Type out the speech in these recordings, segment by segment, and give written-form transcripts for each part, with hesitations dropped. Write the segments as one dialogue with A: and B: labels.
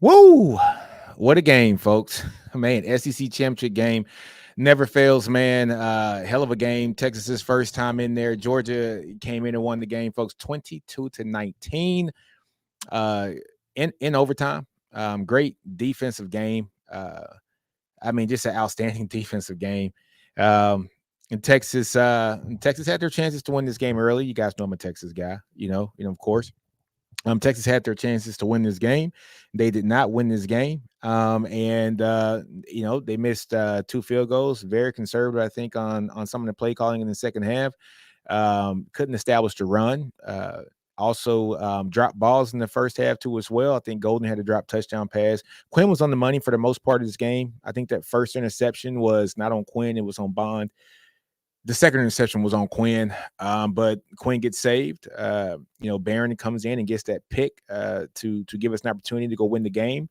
A: Woo! What a game, folks. Man, SEC championship game never fails, man. Hell of a game. Texas's first time in there. Georgia came in and won the game, folks, 22-19 uh, in overtime. Great defensive game. Just an outstanding defensive game. Um, and Texas had their chances to win this game early. You guys know I'm a Texas guy, of course. Texas had their chances to win this game. They did not win this game. They missed two field goals. Very conservative, I think, on some of the play calling in the second half. Couldn't establish the run. Also dropped balls in the first half too as well. I think Golden had a drop touchdown pass. Quinn was on the money for the most part of this game. I think that first interception was not on Quinn. It was on Bond. The second interception was on Quinn, but Quinn gets saved. Barron comes in and gets that pick to give us an opportunity to go win the game.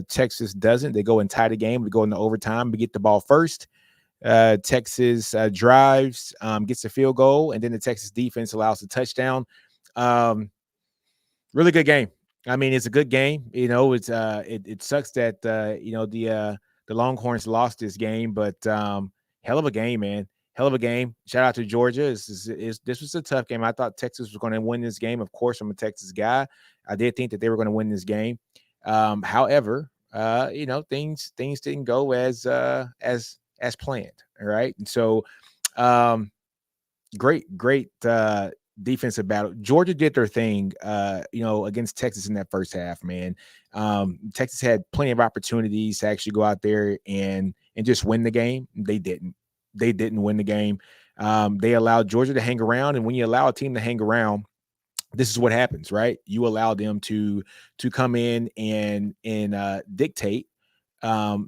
A: Texas doesn't. They go and tie the game. We go into overtime. We get the ball first. Texas drives, gets the field goal, and then the Texas defense allows the touchdown. Really good game. I mean, it's a good game. It sucks that the Longhorns lost this game, but hell of a game, man. Hell of a game. Shout out to Georgia. This was a tough game. I thought Texas was going to win this game. Of course, I'm a Texas guy. I did think that they were going to win this game. However, things didn't go as planned. All right. And so great defensive battle. Georgia did their thing, against Texas in that first half, man. Texas had plenty of opportunities to actually go out there and just win the game. They didn't. They didn't win the game. They allowed Georgia to hang around, and when you allow a team to hang around, this is what happens, right? You allow them to come in and dictate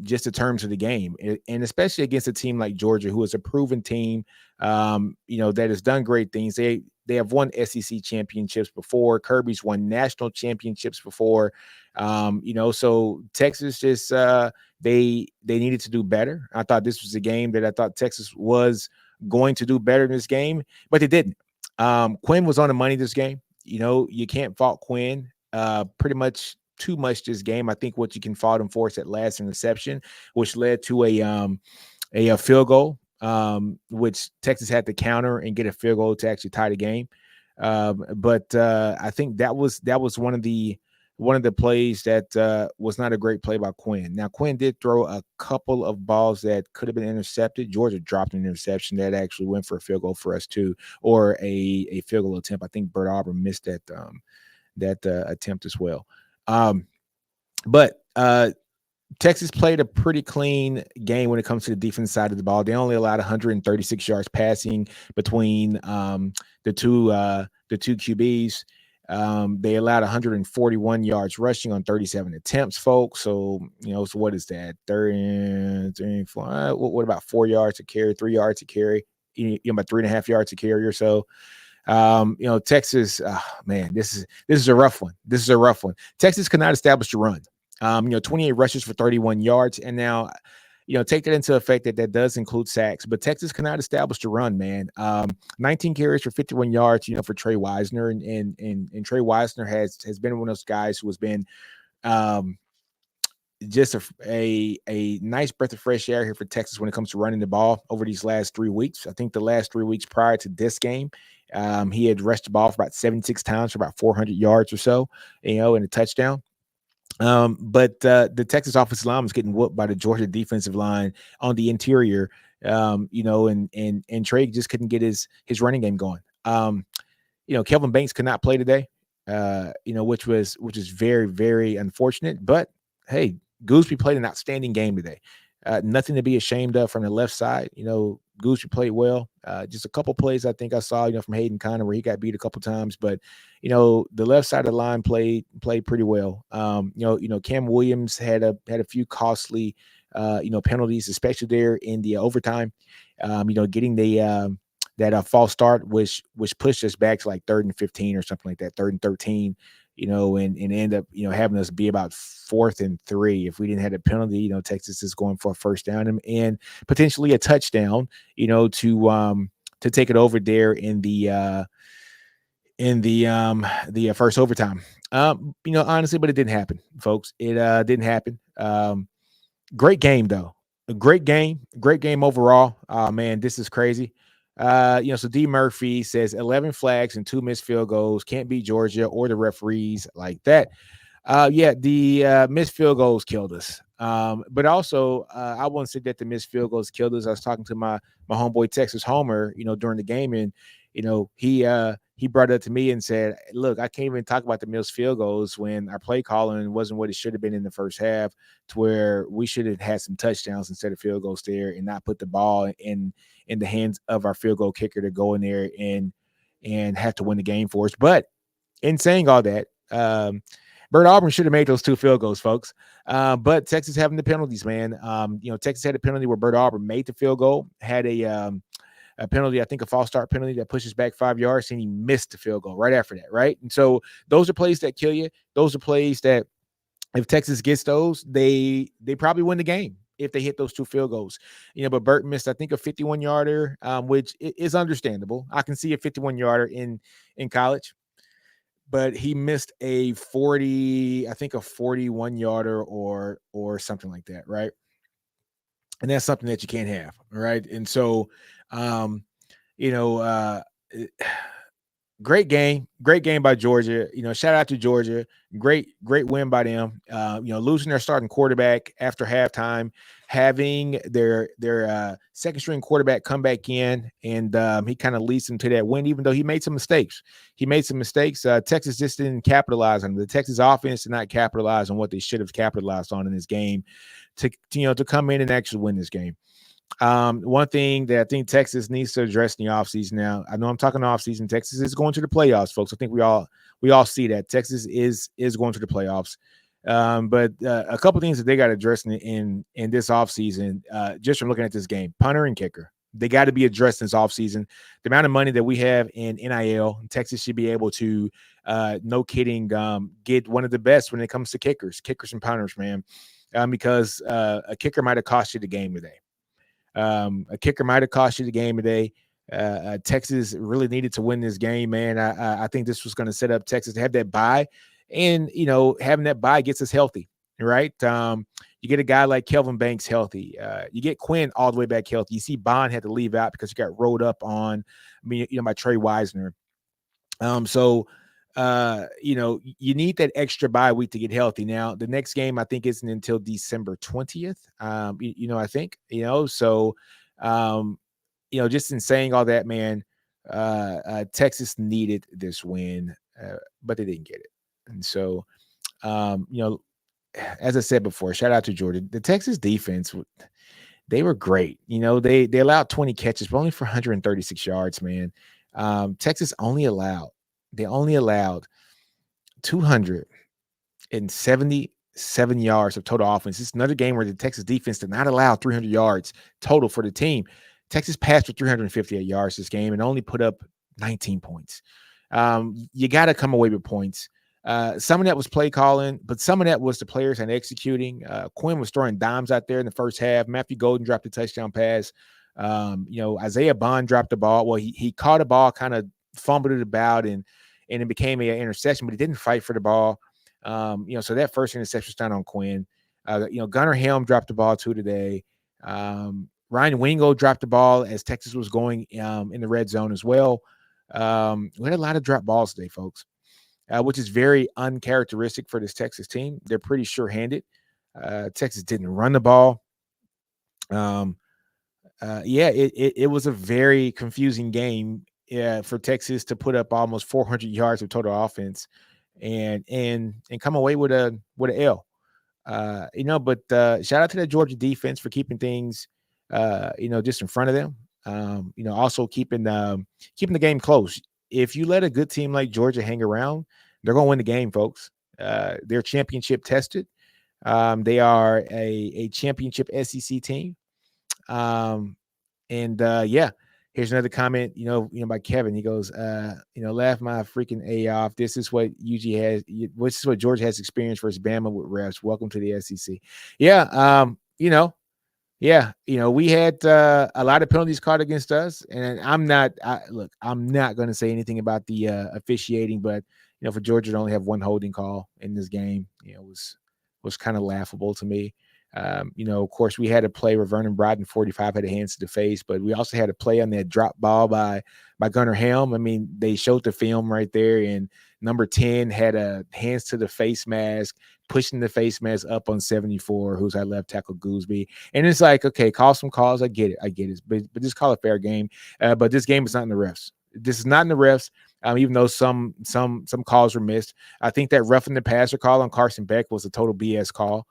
A: just the terms of the game, and especially against a team like Georgia, who is a proven team, that has done great things. They have won SEC championships before. Kirby's won national championships before. So Texas just they needed to do better. I thought this was a game that I thought Texas was going to do better in this game, but they didn't. Quinn was on the money this game. You can't fault Quinn pretty much too much this game. I think what you can fault him for is that last interception, which led to a field goal, which Texas had to counter and get a field goal to actually tie the game. But I think that was one of the plays that was not a great play by Quinn. Now, Quinn did throw a couple of balls that could have been intercepted. Georgia dropped an interception that actually went for a field goal for us too, or a field goal attempt. I think Bert Auburn missed that attempt as well. But Texas played a pretty clean game when it comes to the defense side of the ball. They only allowed 136 yards passing between the two QBs. They allowed 141 yards rushing on 37 attempts, folks. So, so what is that? 30, 4, what about 4 yards to carry, 3 yards to carry, about 3.5 yards to carry or so. Texas, man, this is a rough one. This is a rough one. Texas could not establish the run. 28 rushes for 31 yards. And now, take that into effect that does include sacks, but Texas cannot establish the run, man. 19 carries for 51 yards, for Trey Wisner. And Trey Wisner has been one of those guys who has been just a nice breath of fresh air here for Texas when it comes to running the ball over these last 3 weeks. I think the last 3 weeks prior to this game, he had rushed the ball for about 76 times for about 400 yards or so, and a touchdown. But the Texas offensive line was getting whooped by the Georgia defensive line on the interior, and Trey just couldn't get his running game going. Kelvin Banks could not play today, which is very, very unfortunate. But hey, Gooseby played an outstanding game today. Nothing to be ashamed of from the left side. Gooseby played well. Just a couple plays I think I saw, from Hayden Conner where he got beat a couple times, but the left side of the line played pretty well. Cam Williams had a few costly penalties, especially there in the overtime. Getting that false start, which pushed us back to like 3rd and 15 or something like that, 3rd and 13. And end up, having us be about 4th and 3. If we didn't have a penalty, Texas is going for a first down and potentially a touchdown, to take it over there in the first overtime. Honestly, but it didn't happen, folks. It didn't happen. Great game though. A great game overall. Man, this is crazy. So D Murphy says 11 flags and 2 missed field goals. Can't beat Georgia or the referees like that. Yeah, the missed field goals killed us. But also, I wouldn't say that the missed field goals killed us. I was talking to my homeboy Texas Homer, during the game, and he brought it up to me and said, "Look, I can't even talk about the missed field goals when our play calling wasn't what it should have been in the first half, to where we should have had some touchdowns instead of field goals there, and not put the ball in the hands of our field goal kicker to go in there and have to win the game for us." But in saying all that, Bert Auburn should have made those 2 field goals, folks. But Texas having the penalties, man. Texas had a penalty where Bert Auburn made the field goal, had a penalty, I think a false start penalty that pushes back 5 yards, and he missed the field goal right after that, right? And so those are plays that kill you. Those are plays that if Texas gets those, they probably win the game if they hit those 2 field goals. But Burt missed, I think, a 51-yarder, which is understandable. I can see a 51-yarder in college, but he missed a 41-yarder or something like that, right? And that's something that you can't have, right? And so, you know, uh, great game by Georgia. Shout out to Georgia. Great win by them. Losing their starting quarterback after halftime, having their second string quarterback come back in, and he kind of leads them to that win, even though he made some mistakes. Texas just didn't capitalize on them. The Texas offense did not capitalize on what they should have capitalized on in this game to come in and actually win this game. One thing that I think Texas needs to address in the offseason now, I know I'm talking offseason, Texas is going to the playoffs, folks. I think we all see that. Texas is going to the playoffs. But a couple things that they got to address in this offseason, just from looking at this game, punter and kicker. They got to be addressed in this offseason. The amount of money that we have in NIL, Texas should be able to, no kidding, get one of the best when it comes to kickers and punters, man. Because a kicker might have cost you the game today. A kicker might have cost you the game today. Texas really needed to win this game, man. I think this was going to set up Texas to have that bye, and having that bye gets us healthy, right? You get a guy like Kelvin Banks healthy. You get Quinn all the way back healthy. You see Bond had to leave out because he got rolled up on, by Trey Wisner. You need that extra bye week to get healthy. Now, the next game I think isn't until December 20th. I think, so, just in saying all that, man, Texas needed this win, but they didn't get it. And so, as I said before, shout out to Georgia. The Texas defense, they were great. They allowed 20 catches, but only for 136 yards, man. Texas only allowed 277 yards of total offense. It's another game where the Texas defense did not allow 300 yards total for the team. Texas passed for 358 yards this game and only put up 19 points. You got to come away with points. Some of that was play calling, but some of that was the players and executing. Quinn was throwing dimes out there in the first half. Matthew Golden dropped a touchdown pass. Isaiah Bond dropped the ball. Well, he caught a ball, kind of fumbled it about, and it became an interception, but he didn't fight for the ball. So that first interception was done on Quinn. Gunnar Helm dropped the ball too today. Ryan Wingo dropped the ball as Texas was going in the red zone as well. We had a lot of drop balls today, folks, which is very uncharacteristic for this Texas team. They're pretty sure-handed. Texas didn't run the ball. It was a very confusing game for Texas to put up almost 400 yards of total offense and come away with an L. But shout out to the Georgia defense for keeping things, just in front of them. Also keeping the game close. If you let a good team like Georgia hang around, they're going to win the game, folks. They're championship tested. They are a championship SEC team. Here's another comment, by Kevin. He goes, laugh my freaking A off. This is what this is what Georgia has experienced versus Bama with refs. Welcome to the SEC. Yeah. We had a lot of penalties caught against us, and I'm not going to say anything about the officiating, but for Georgia to only have one holding call in this game, was kind of laughable to me. Of course, we had a play where Vernon Broughton, 45, had a hands to the face, but we also had a play on that drop ball by Gunnar Helm. I mean, they showed the film right there, and number 10 had a hands to the face mask, pushing the face mask up on 74, who's our left tackle Gooseby. And it's like, okay, call some calls. I get it. But just call it fair game. But this game is not in the refs. This is not in the refs. Even though some calls were missed. I think that roughing the passer call on Carson Beck was a total BS call.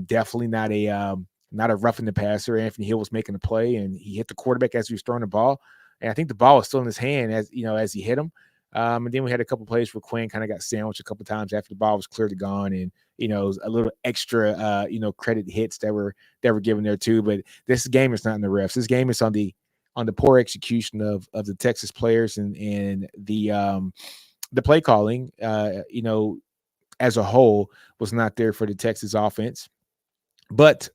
A: Definitely not a roughing the passer. Anthony Hill was making a play, and he hit the quarterback as he was throwing the ball. And I think the ball was still in his hand as he hit him. And then we had a couple plays where Quinn kind of got sandwiched a couple times after the ball was clearly gone, and a little extra credit hits that were given there too. But this game is not in the refs. This game is on the poor execution of the Texas players and the play calling. As a whole was not there for the Texas offense. But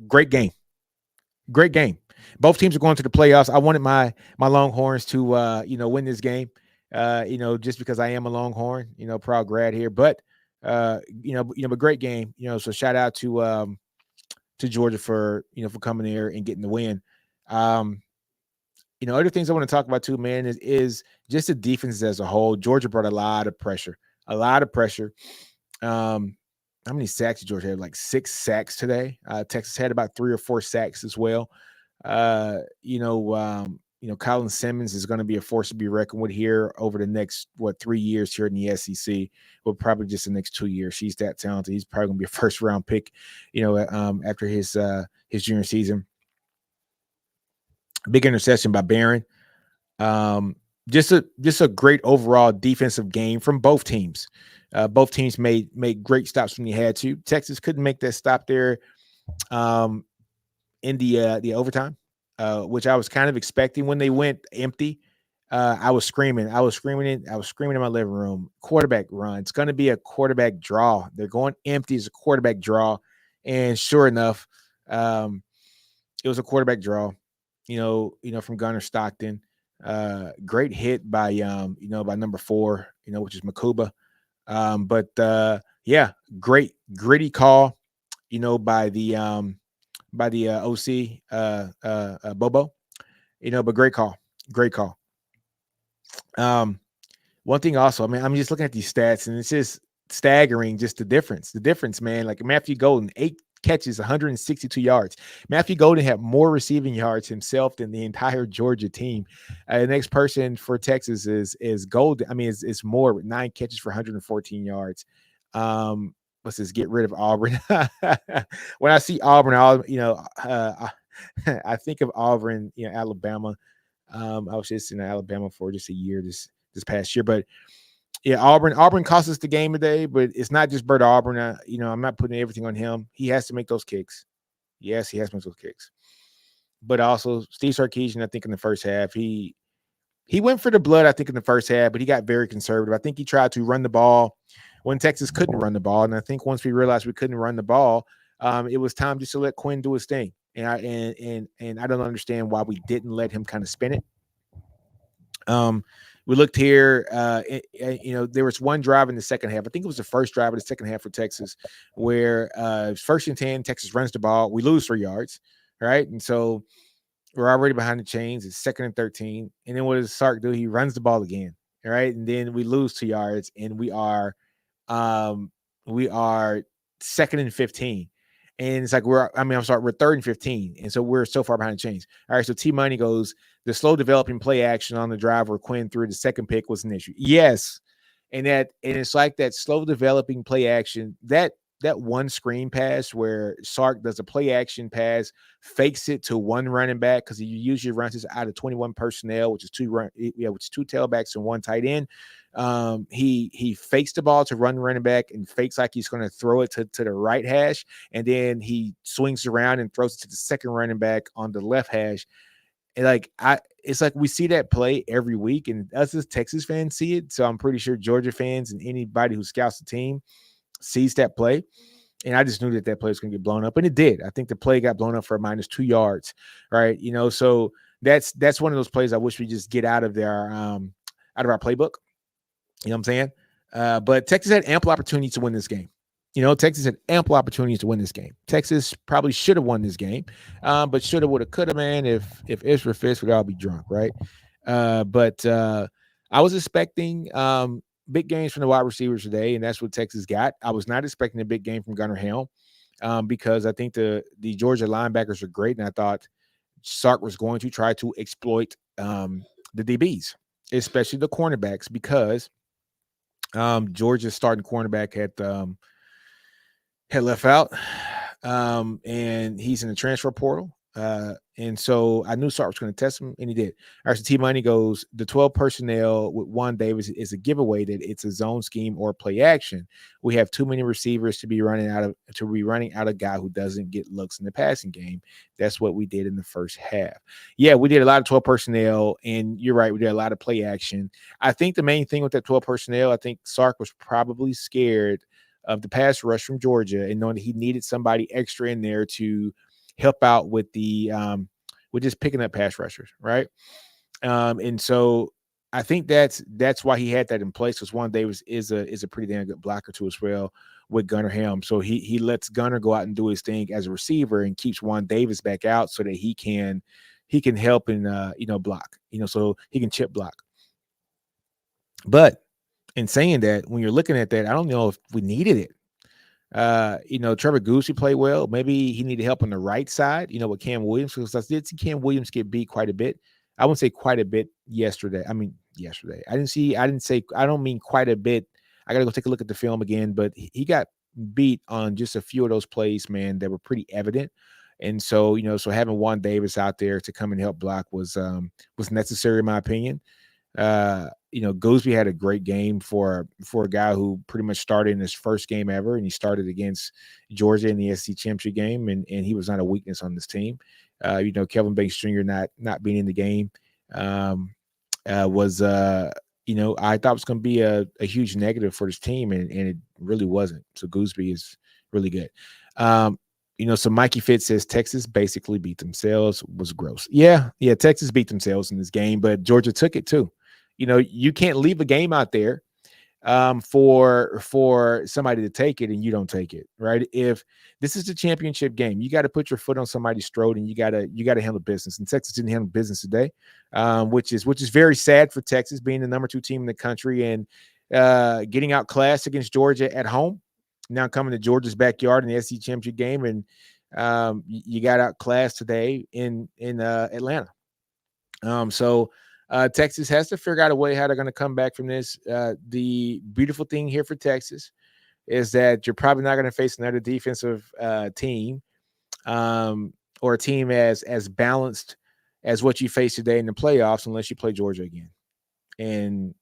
A: great game. Both teams are going to the playoffs. I wanted my Longhorns to win this game. Just because I am a Longhorn, proud grad here. But but great game. So shout out to Georgia for coming there and getting the win. Other things I want to talk about too, man, is just the defense as a whole. Georgia brought a lot of pressure. How many sacks did Georgia have? Like 6 sacks today. Texas had about 3 or 4 sacks as well. Colin Simmons is going to be a force to be reckoned with here over the next 3 years here in the SEC. Well, probably just the next 2 years. She's that talented. He's probably going to be a first round pick. After his junior season. Big interception by Barron. Just a great overall defensive game from both teams. Both teams made great stops when you had to. Texas couldn't make that stop there in the overtime, which I was kind of expecting when they went empty. I was screaming in my living room. Quarterback run. It's going to be a quarterback draw. They're going empty as a quarterback draw, and sure enough, it was a quarterback draw. From Gunnar Stockton. Great hit by by number 4, which is Makuba. Great gritty call, by the OC Bobo. But great call. One thing also, I mean, I'm just looking at these stats, and it's just staggering, just the difference, man. Like Matthew Golden, 8 catches, 162 yards. Matthew Golden had more receiving yards himself than the entire Georgia team. The next person for Texas is Golden. I mean, it's more with 9 catches for 114 yards. Let's just get rid of Auburn. When I see Auburn, I think of Auburn, Alabama. I was just in Alabama for just a year this past year, but yeah, Auburn cost us the game today, but it's not just Bert Auburn. I'm not putting everything on him. He has to make those kicks. Yes, he has to make those kicks. But also Steve Sarkisian, I think in the first half, he went for the blood, I think, in the first half, but he got very conservative. I think he tried to run the ball when Texas couldn't run the ball. And I think once we realized we couldn't run the ball, it was time just to let Quinn do his thing. And I don't understand why we didn't let him kind of spin it. We looked here, there was one drive in the second half. I think it was the first drive of the second half for Texas where 1st and 10, Texas runs the ball. We lose 3 yards, right? And so we're already behind the chains. It's 2nd and 13. And then what does Sark do? He runs the ball again, right? And then we lose 2 yards, and we are 2nd and 15. And it's like we're 3rd and 15. And so we're so far behind the chains. All right, so T-Money goes, the slow developing play action on the drive where Quinn threw the second pick was an issue. Yes. And it's like that slow developing play action, that one screen pass where Sark does a play action pass, fakes it to one running back, because he usually runs this out of 21 personnel, which is 2 tailbacks and 1 tight end. He fakes the ball to run running back and fakes like he's going to throw it to the right hash, and then he swings around and throws it to the second running back on the left hash. And it's like we see that play every week, and us as Texas fans see it. So I'm pretty sure Georgia fans and anybody who scouts the team sees that play. And I just knew that play was going to get blown up, and it did. I think the play got blown up for -2 yards, right? So that's one of those plays I wish we just get out of our playbook. You know what I'm saying? But Texas had ample opportunities to win this game. Texas had ample opportunities to win this game. Texas probably should have won this game, but should have, would have, could have, man. If Israel Fist would all be drunk, right? But I was expecting big games from the wide receivers today, and that's what Texas got. I was not expecting a big game from Gunnar Helm because I think the Georgia linebackers are great, and I thought Sark was going to try to exploit the DBs, especially the cornerbacks, because Georgia's starting cornerback had left out, and he's in the transfer portal. And so I knew Sark was going to test him, and he did. All right, so T Money goes, the 12 personnel with Juan Davis is a giveaway that it's a zone scheme or play action. We have too many receivers to be running out of a guy who doesn't get looks in the passing game. That's what we did in the first half. Yeah, we did a lot of 12 personnel, and you're right, we did a lot of play action. I think the main thing with that 12 personnel, I think Sark was probably scared of the pass rush from Georgia and knowing that he needed somebody extra in there to help out with with just picking up pass rushers, right? And so I think that's why he had that in place, because Juan Davis is a pretty damn good blocker too as well with Gunnar Helm. So he lets Gunnar go out and do his thing as a receiver and keeps Juan Davis back out so that he can help and block, so he can chip block. But in saying that, when you're looking at that, I don't know if we needed it. Trevor Goosey played well. Maybe he needed help on the right side, with Cam Williams, because I did see Cam Williams get beat quite a bit. I wouldn't say quite a bit yesterday. I don't mean quite a bit. I got to go take a look at the film again, but he got beat on just a few of those plays, man, that were pretty evident. And so, so having Juan Davis out there to come and help block was necessary, in my opinion. Goosby had a great game for a guy who pretty much started in his first game ever, and he started against Georgia in the SEC championship game, and he was not a weakness on this team. Kelvin Banks Jr. not being in the game was I thought was going to be a huge negative for this team, and it really wasn't. So Goosby is really good. So Mikey Fitz says Texas basically beat themselves. Was gross. Yeah, Texas beat themselves in this game, but Georgia took it too. You can't leave a game out there for somebody to take it and you don't take it, right? If this is the championship game, you got to put your foot on somebody's throat and you got to handle business. And Texas didn't handle business today, which is very sad for Texas, being the number 2 team in the country and getting outclassed against Georgia at home. Now coming to Georgia's backyard in the SEC championship game, and you got outclassed today in Atlanta. So Texas has to figure out a way how they're going to come back from this. The beautiful thing here for Texas is that you're probably not going to face another defensive team or a team as balanced as what you face today in the playoffs, unless you play Georgia again. And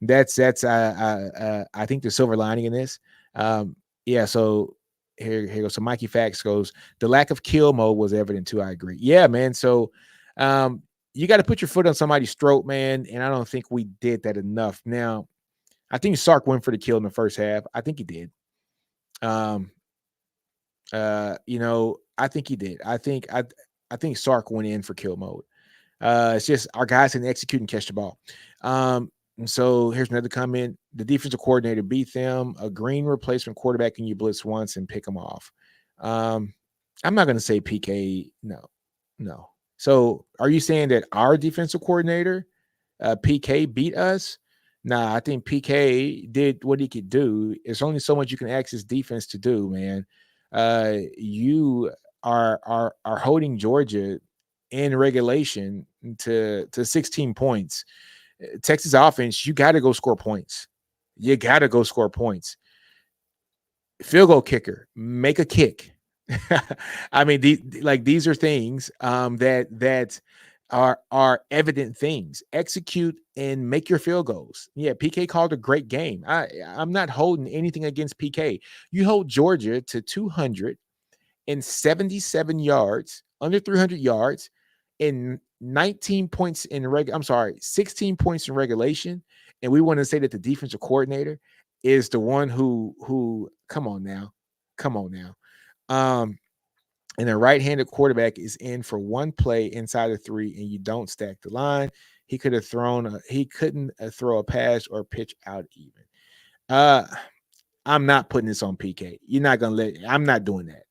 A: that's I think the silver lining in this. So here goes. So Mikey Fax goes, the lack of kill mode was evident too. I agree. Yeah, man. So you got to put your foot on somebody's throat, man. And I don't think we did that enough. Now, I think Sark went for the kill in the first half. I think he did. I think he did. I think Sark went in for kill mode. It's just our guys didn't execute and catch the ball. And so here's another comment. The defensive coordinator beat them. A green replacement quarterback can you blitz once and pick them off. I'm not going to say PK. No. So are you saying that our defensive coordinator, PK, beat us? Nah, I think PK did what he could do. It's only so much you can ask his defense to do, man. You are holding Georgia in regulation to 16 points. Texas offense, you got to go score points. You got to go score points. Field goal kicker, make a kick. I mean, these are things that are evident things. Execute and make your field goals. Yeah, PK called a great game. I'm not holding anything against PK. You hold Georgia to 277 yards, under 300 yards, in 16 points in regulation, and we want to say that the defensive coordinator is the one who come on now. And a right-handed quarterback is in for one play inside of 3, and you don't stack the line. he could have he couldn't throw a pass or pitch out even. Uh, I'm not putting this on PK. You're not gonna I'm not doing that.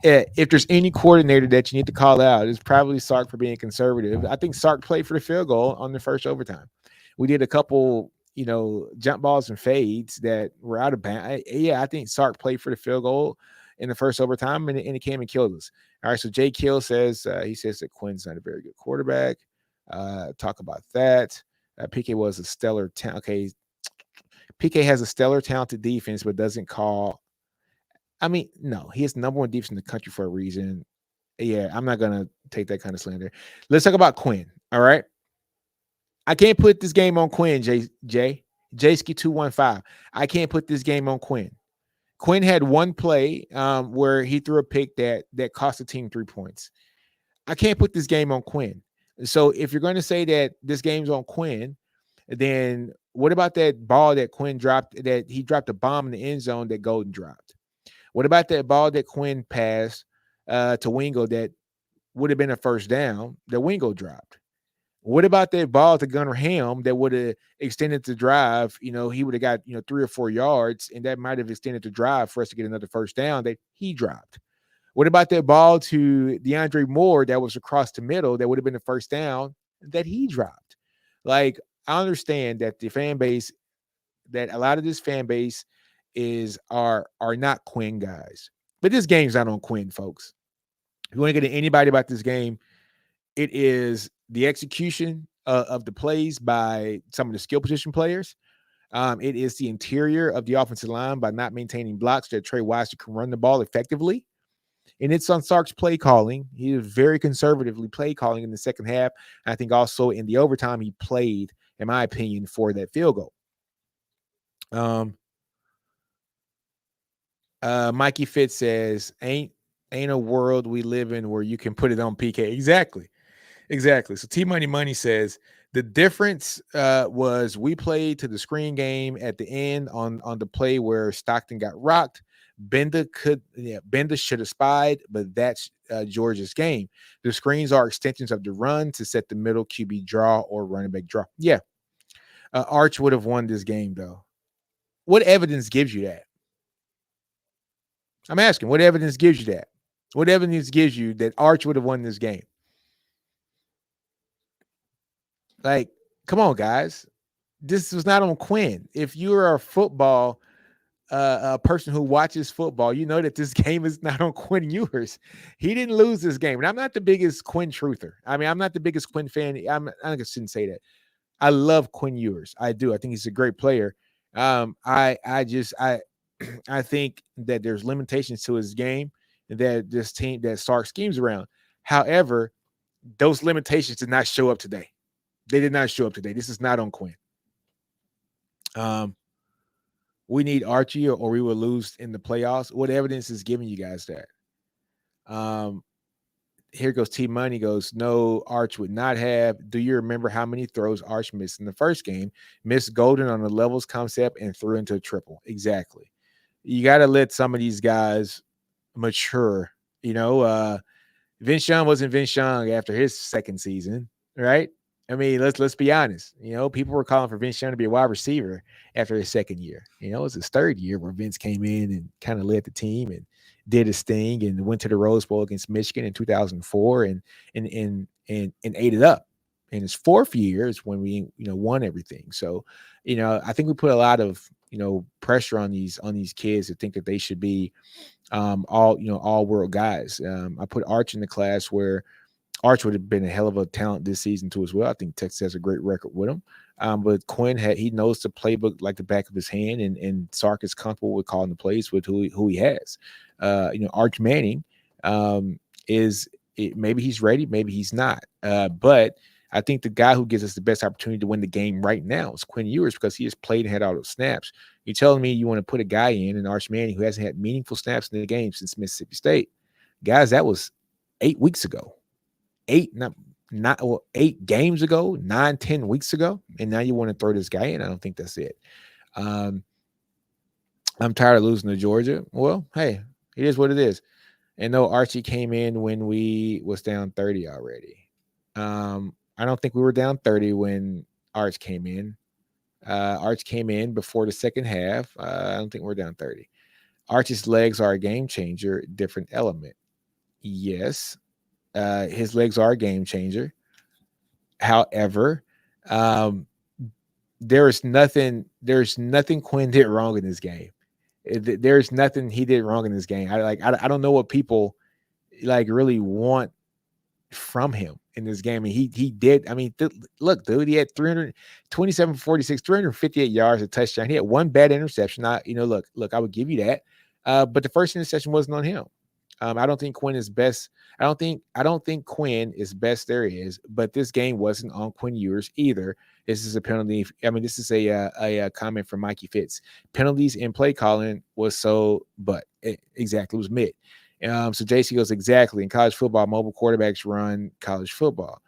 A: If there's any coordinator that you need to call out, it's probably Sark for being conservative. I think Sark played for the field goal on the first overtime. We did a couple, jump balls and fades that were out of bounds. Yeah, I think Sark played for the field goal in the first overtime, and it came and killed us. All right, so Jay Kill says he says that Quinn's not a very good quarterback. Talk about that. PK was a stellar talent. Okay, PK has a stellar, talented defense, but doesn't call. I mean, no, he has number one defense in the country for a reason. Yeah, I'm not gonna take that kind of slander. Let's talk about Quinn. All right, I can't put this game on Quinn. Jayski 215. I can't put this game on Quinn. Quinn had one play where he threw a pick that cost the team 3 points. I can't put this game on Quinn. So if you're going to say that this game's on Quinn, then what about that ball that Quinn dropped? That he dropped a bomb in the end zone that Golden dropped. What about that ball that Quinn passed to Wingo that would have been a first down that Wingo dropped? What about that ball to Gunnar Ham that would have extended the drive? He would have got 3 or 4 yards, and that might have extended the drive for us to get another first down that he dropped. What about that ball to DeAndre Moore that was across the middle that would have been the first down that he dropped? Like, I understand that the fan base, that a lot of this fan base are not Quinn guys. But this game's not on Quinn, folks. If you want to get to anybody about this game, it is the execution of the plays by some of the skill position players. It is the interior of the offensive line by not maintaining blocks that Trey Weiser can run the ball effectively. And it's on Sark's play calling. He was very conservatively play calling in the second half. And I think also in the overtime, he played, in my opinion, for that field goal. Mikey Fitz says, ain't a world we live in where you can put it on PK. Exactly. So T Money says the difference was we played to the screen game at the end on the play where Stockton got rocked. Benda should have spied, but that's Georgia's game. The screens are extensions of the run to set the middle QB draw or running back draw. Yeah. Arch would have won this game, though. What evidence gives you that? I'm asking, what evidence gives you that? What evidence gives you that Arch would have won this game? Like, come on, guys. This was not on Quinn. If you're a football a person who watches football, you know that this game is not on Quinn Ewers. He didn't lose this game. And I'm not the biggest Quinn truther. I mean, I'm not the biggest Quinn fan. I shouldn't say that. I love Quinn Ewers. I do. I think he's a great player. I think that there's limitations to his game that this team that Sark schemes around. However, those limitations did not show up today. They did not show up today. This is not on Quinn. We need Archie or we will lose in the playoffs. What evidence is giving you guys that? Here goes T Money goes, no, Arch would not have. Do you remember how many throws Arch missed in the first game? Missed Golden on the levels concept and threw into a triple. Exactly. You got to let some of these guys mature. Vince Young wasn't Vince Young after his second season, right? I mean, let's be honest. People were calling for Vince Young to be a wide receiver after his second year. It was his third year where Vince came in and kind of led the team and did his thing and went to the Rose Bowl against Michigan in 2004 and ate it up. In his fourth year is when we won everything. So, I think we put a lot of pressure on these kids to think that they should be all world guys. I put Arch in the class where Arch would have been a hell of a talent this season too as well. I think Texas has a great record with him. But Quinn he knows the playbook like the back of his hand, and Sark is comfortable with calling the plays with who he has. Arch Manning maybe he's ready, maybe he's not. But I think the guy who gives us the best opportunity to win the game right now is Quinn Ewers because he has played and had all those snaps. You're telling me you want to put a guy in Arch Manning who hasn't had meaningful snaps in the game since Mississippi State. Guys, that was 8 weeks ago. 8 games ago, 9-10 weeks ago, and now you want to throw this guy in. I don't think that's it. I'm tired of losing to Georgia. Well, hey, it is what it is. And no, Archie came in when we was down 30 already. I don't think we were down 30 when Arch came in. Arch came in before the second half. I don't think we're down 30. Arch's legs are a game changer, different element. Yes, his legs are a game changer. However, um, there's nothing Quinn did wrong in this game. There's nothing he did wrong in this game. I don't know what people like really want from him in this game. And he did. I mean, look, dude, he had 327 46, 358 yards, a touchdown. He had one bad interception. Look, I would give you that. But the first interception wasn't on him. I don't think Quinn is best. I don't think Quinn is best there is, but this game wasn't on Quinn Ewers either. This is a penalty. I mean, this is a comment from Mikey Fitz. Penalties in play calling was exactly, it was mid. So JC goes, exactly. In college football, mobile quarterbacks run college football.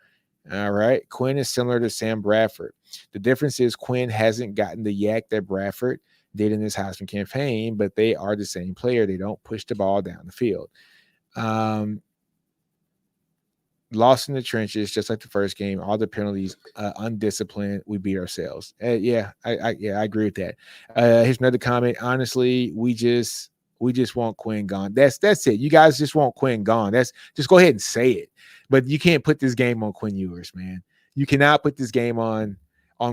A: All right. Quinn is similar to Sam Bradford. The difference is Quinn hasn't gotten the yak that Bradford did in his Heisman campaign, but they are the same player. They don't push the ball down the field. Lost in the trenches, just like the first game. All the penalties, undisciplined. We beat ourselves. I agree with that. Here's another comment. Honestly, we just want Quinn gone. That's it. You guys just want Quinn gone. Just go ahead and say it. But you can't put this game on Quinn Ewers, man. You cannot put this game on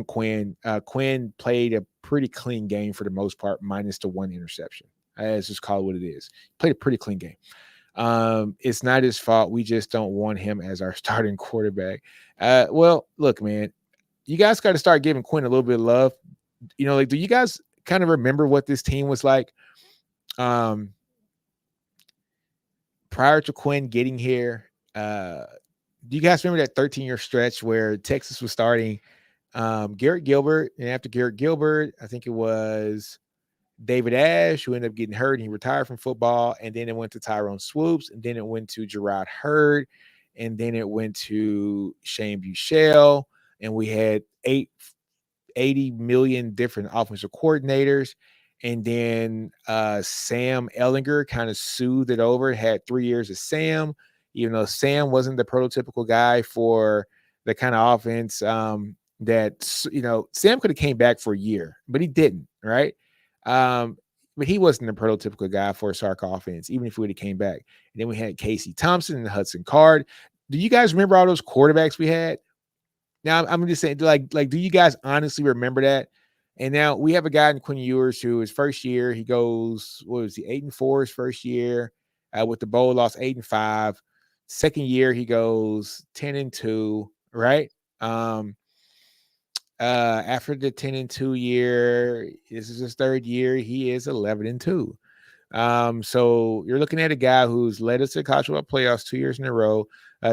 A: Quinn. Quinn played a pretty clean game for the most part, minus the one interception. Let's just call it what it is. Played a pretty clean game. It's not his fault. We just don't want him as our starting quarterback. Well, look, man, you guys got to start giving Quinn a little bit of love. Do you guys kind of remember what this team was like prior to Quinn getting here? Do you guys remember that 13-year stretch where Texas was starting Garrett Gilbert, and after Garrett Gilbert, I think it was David Ash, who ended up getting hurt. He retired from football, and then it went to Tyrone Swoops, and then it went to Gerard Hurd, and then it went to Shane Buechele, and we had 80 million different offensive coordinators. And then Sam Ellinger kind of soothed it over, had 3 years of Sam, even though Sam wasn't the prototypical guy for the kind of offense that, Sam could have came back for a year, but he didn't, right? But he wasn't the prototypical guy for a Sark offense, even if we would have came back. And then we had Casey Thompson and Hudson Card. Do you guys remember all those quarterbacks we had? Now, I'm just saying, do you guys honestly remember that? And now we have a guy in Quinn Ewers who his first year, he goes, 8-4 his first year with the bowl loss, 8-5. Second year, he goes 10-2, right? After the 10-2 year, this is his third year, he is 11-2. So you're looking at a guy who's led us to college football playoffs 2 years in a row,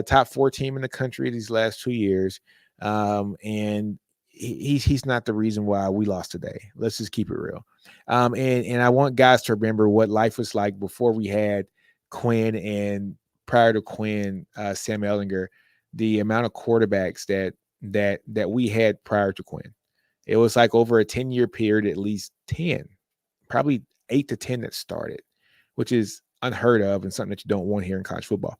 A: top 4 team in the country these last 2 years. And he's not the reason why we lost today. Let's just keep it real. And I want guys to remember what life was like before we had Quinn, and prior to Quinn, Sam Ellinger, the amount of quarterbacks that we had prior to Quinn. It was like over a 10-year period, at least 10, probably 8 to 10 that started, which is unheard of and something that you don't want here in college football.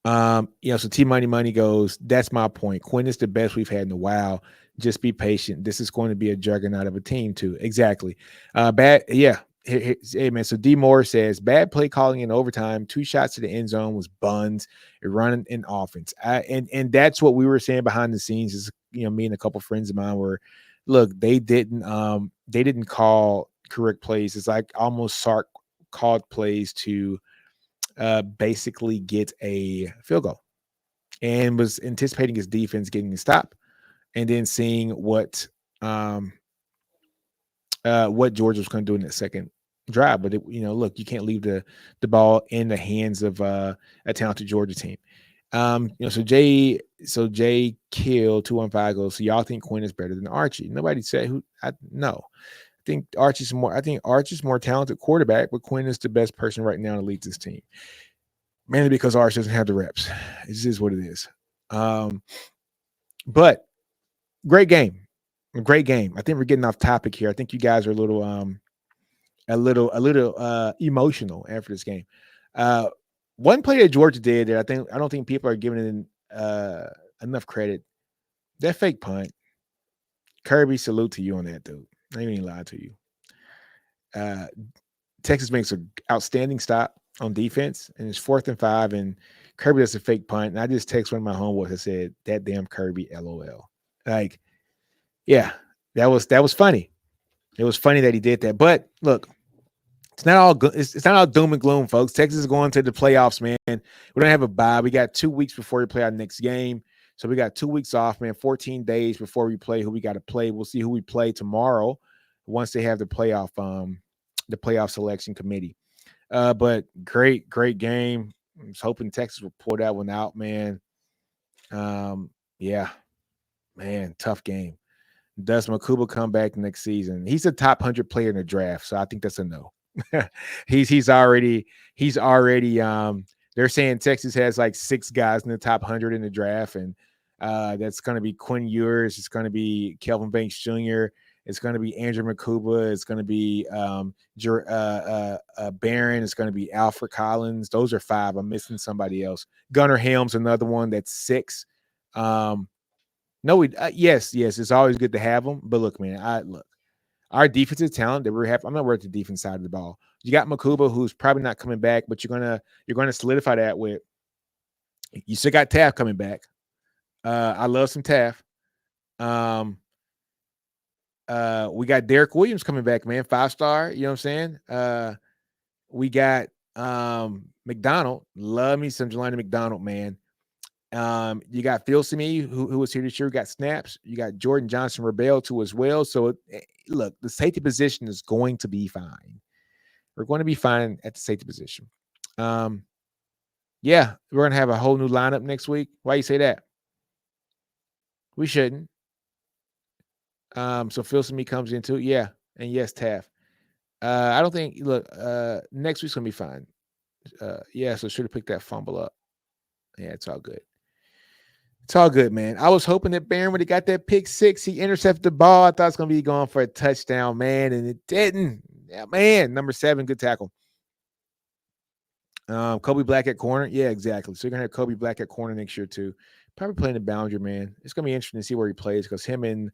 A: So T Money goes, that's my point. Quinn is the best we've had in a while. Just be patient. This is going to be a juggernaut of a team too. Exactly. Hey man. So D Moore says bad play calling in overtime. 2 shots to the end zone was buns. Running in offense. And that's what we were saying behind the scenes. Is me and a couple friends of mine were, look, they didn't call correct plays. It's like almost Sark called plays to basically get a field goal, and was anticipating his defense getting a stop, and then seeing what Georgia was going to do in that second drive. But look, you can't leave the ball in the hands of a talented Georgia team. So Jay Kill 215 goes, so y'all think Quinn is better than Archie? Nobody said who. No. I think Archie's more talented quarterback, but Quinn is the best person right now to lead this team. Mainly because Archie doesn't have the reps. It just is what it is. But great game. Great game. I think we're getting off topic here. I think you guys are a little emotional after this game. One play that Georgia did that I don't think people are giving enough credit. That fake punt, Kirby, salute to you on that, dude. I ain't even lie to you. Uh, Texas makes an outstanding stop on defense, and it's 4th and 5, and Kirby does a fake punt. And I just text one of my homeboys and said, "That damn Kirby, LOL." Like, yeah, that was funny. It was funny that he did that. But look, it's not all good. It's not all doom and gloom, folks. Texas is going to the playoffs, man. We don't have a bye. We got 2 weeks before we play our next game. So we got 2 weeks off, man. 14 days before we play who we got to play. We'll see who we play tomorrow once they have the playoff selection committee. But great game. I was hoping Texas would pull that one out, man. Yeah, man, tough game. Does Makuba come back next season? He's a top 100 player in the draft, so I think that's a no. he's already they're saying Texas has like 6 guys in the top 100 in the draft, and that's going to be Quinn Ewers, it's going to be Kelvin Banks Jr., it's going to be Andrew Makuba, it's going to be Barron, it's going to be Alfred Collins. Those are 5. I'm missing somebody else. Gunnar Helms, another one, that's 6. No, yes, it's always good to have them. But look, man, our defensive talent that we have. I'm not worried the defense side of the ball. You got Makuba, who's probably not coming back, but you're gonna solidify that with. You still got Taft coming back. I love some Taft. We got Derek Williams coming back, man, 5-star. You know what I'm saying? We got McDonald. Love me some Jelani McDonald, man. You got Phil Simi, who was here this year, got snaps. You got Jordan Johnson Rebel too as well. So look, the safety position is going to be fine. We're going to be fine at the safety position. Yeah, we're gonna have a whole new lineup next week. Why you say that? We shouldn't. So Phil Simi comes into it. Yeah, and yes, Taft. I don't think. Look, next week's gonna be fine. Yeah, so should have picked that fumble up. Yeah, it's all good. It's all good, man. I was hoping that Barron would have got that pick 6. He intercepted the ball. I thought it was going to be going for a touchdown, man, and it didn't. Yeah, man. Number 7, good tackle. Kobe Black at corner. Yeah, exactly. So you're going to have Kobe Black at corner next year, too. Probably playing the boundary, man. It's going to be interesting to see where he plays because he'll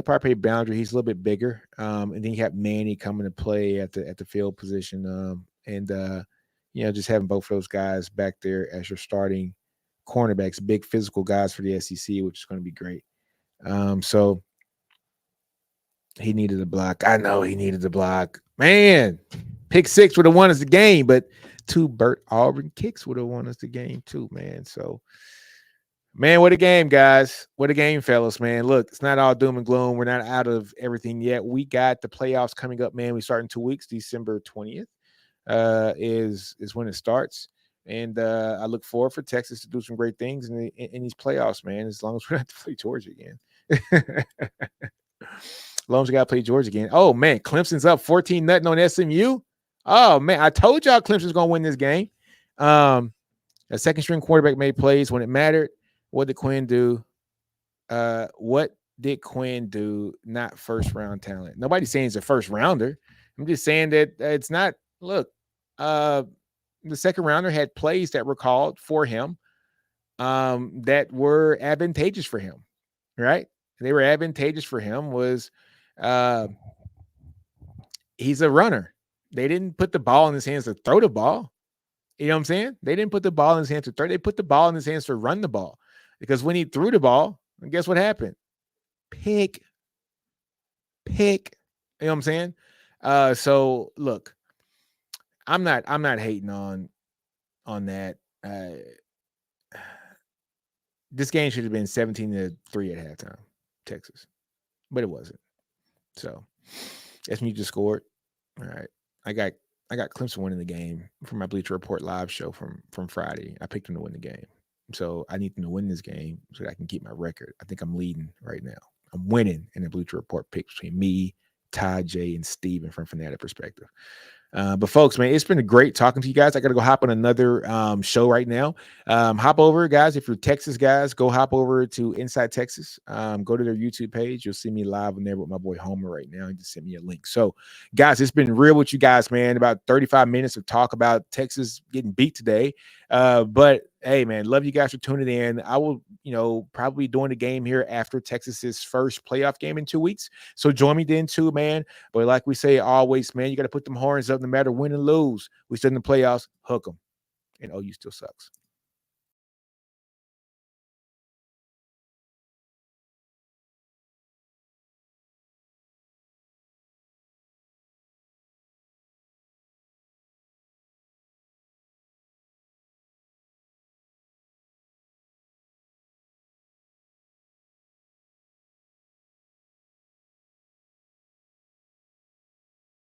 A: probably play boundary. He's a little bit bigger. And then you have Manny coming to play at the field position. Just having both of those guys back there as your starting cornerbacks, big physical guys for the SEC, which is going to be great. So he needed a block. I know he needed the block. Man, pick 6 would have won us the game, but 2 Bert Auburn kicks would have won us the game too, man. So, man, what a game, guys. What a game, fellas, man. Look, it's not all doom and gloom. We're not out of everything yet. We got the playoffs coming up, man. We start in 2 weeks. December 20th is when it starts. And I look forward for Texas to do some great things in these playoffs, man, as long as we don't have to play Georgia again. As long as we got to play Georgia again. Oh, man, Clemson's up 14-0 on SMU. Oh, man, I told y'all Clemson's going to win this game. A second-string quarterback made plays when it mattered. What did Quinn do? Not first-round talent. Nobody's saying he's a first-rounder. I'm just saying that it's not. Look, the second rounder had plays that were called for him that were advantageous for him, right? They were advantageous for him was he's a runner. They didn't put the ball in his hands to throw the ball. You know what I'm saying? They didn't put the ball in his hands to throw. They put the ball in his hands to run the ball. Because when he threw the ball, guess what happened? Pick. You know what I'm saying? So look, I'm not hating on that. This game should have been 17-3 at halftime, Texas, but it wasn't. So SMU just scored. All right, I got Clemson winning the game from my Bleacher Report live show from Friday. I picked them to win the game, so I need them to win this game so that I can keep my record. I think I'm leading right now. I'm winning in the Bleacher Report picks between me, Ty, Jay, and Steven from Fanatic Perspective. But folks, man, it's been great talking to you guys. I got to go hop on another show right now. Hop over, guys. If you're Texas guys, go hop over to Inside Texas. Go to their YouTube page. You'll see me live on there with my boy Homer right now. He just sent me a link. So, guys, it's been real with you guys, man. About 35 minutes of talk about Texas getting beat today. But Hey, man, love you guys for tuning in. I will, probably doing the game here after Texas's first playoff game in 2 weeks. So join me then too, man. But like we say always, man, you got to put them horns up no matter win and lose. We still in the playoffs, hook them. And OU still sucks.